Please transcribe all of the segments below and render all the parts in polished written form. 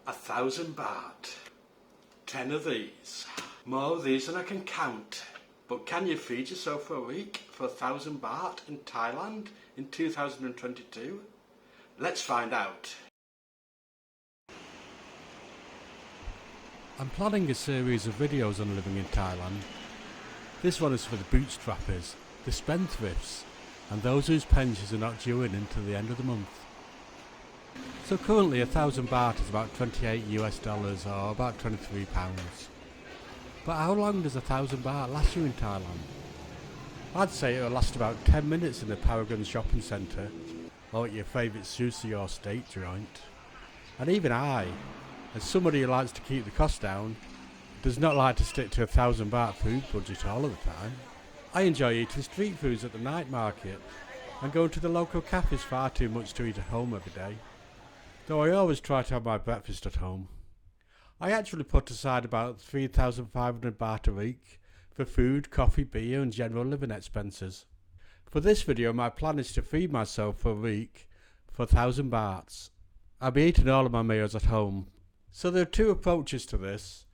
1,000 baht. 10 of these. More of these than I can count. But can you feed yourself for a week for 1,000 baht in Thailand in 2022? Let's find out. I'm planning a series of videos on living in Thailand. This one is for the bootstrappers, the spendthrifts, and those whose pensions are not due in until the end of the month. So currently 1,000 baht is about $28 or about £23. But how long does 1,000 baht last you in Thailand? I'd say it'll last about 10 minutes in the Paragon shopping centre, or at your favourite sushi or steak joint. And even I, as somebody who likes to keep the cost down, does not like to stick to 1,000 baht food budget all of the time. I enjoy eating street foods at the night market, and going to the local cafes far too much to eat at home every day. Though I always try to have my breakfast at home. I actually put aside about 3,500 baht a week for food, coffee, beer and general living expenses. For this video my plan is to feed myself for a week for 1,000 bahts. I'll be eating all of my meals at home. So there are two approaches to this.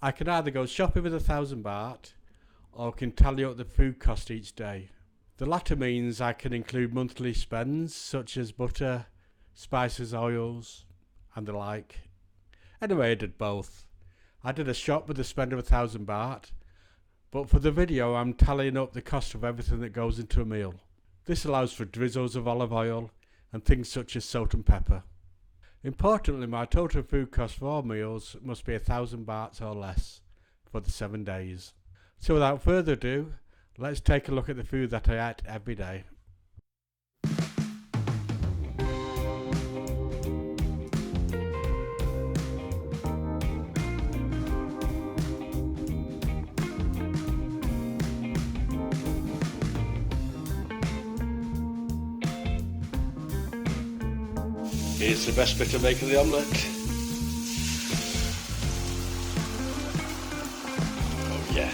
I can either go shopping with 1,000 baht or can tally up the food cost each day. The latter means I can include monthly spends such as butter, spices, oils and the like. Anyway, I did both. I did a shop with a spend of 1,000 baht, but for the video I'm tallying up the cost of everything that goes into a meal. This allows for drizzles of olive oil and things such as salt and pepper. Importantly, my total food cost for all meals must be 1,000 bahts or less for the 7 days. So without further ado, let's take a look at the food that I eat every day. Here's the best bit of making the omelette. Oh yeah.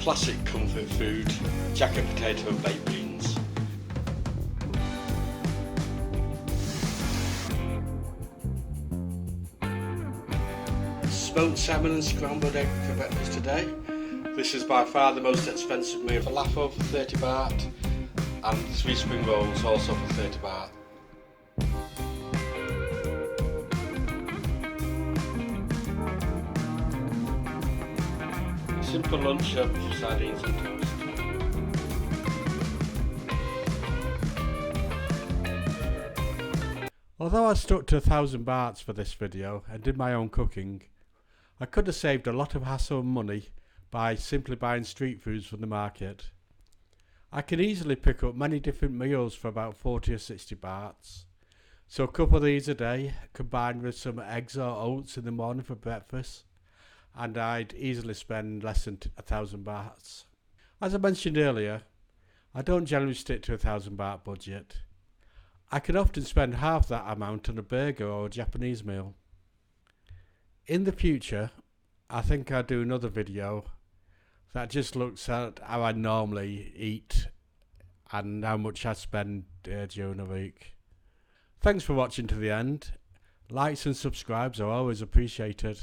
Classic comfort food, jacket potato and baked beans. Smoked salmon and scrambled egg for breakfast today. This is by far the most expensive meal. Falafel for 30 baht and 3 spring rolls also for 30 baht. Simple lunch of sardines and toast. Although I stuck to 1,000 bahts for this video and did my own cooking, I could have saved a lot of hassle and money by simply buying street foods from the market. I can easily pick up many different meals for about 40 or 60 bahts. So a couple of these a day, combined with some eggs or oats in the morning for breakfast, and I'd easily spend less than 1,000 bahts. As I mentioned earlier, I don't generally stick to 1,000 baht budget. I can often spend half that amount on a burger or a Japanese meal. In the future, I think I'll do another video that just looks at how I normally eat and how much I spend during a week. Thanks for watching to the end. Likes and subscribes are always appreciated.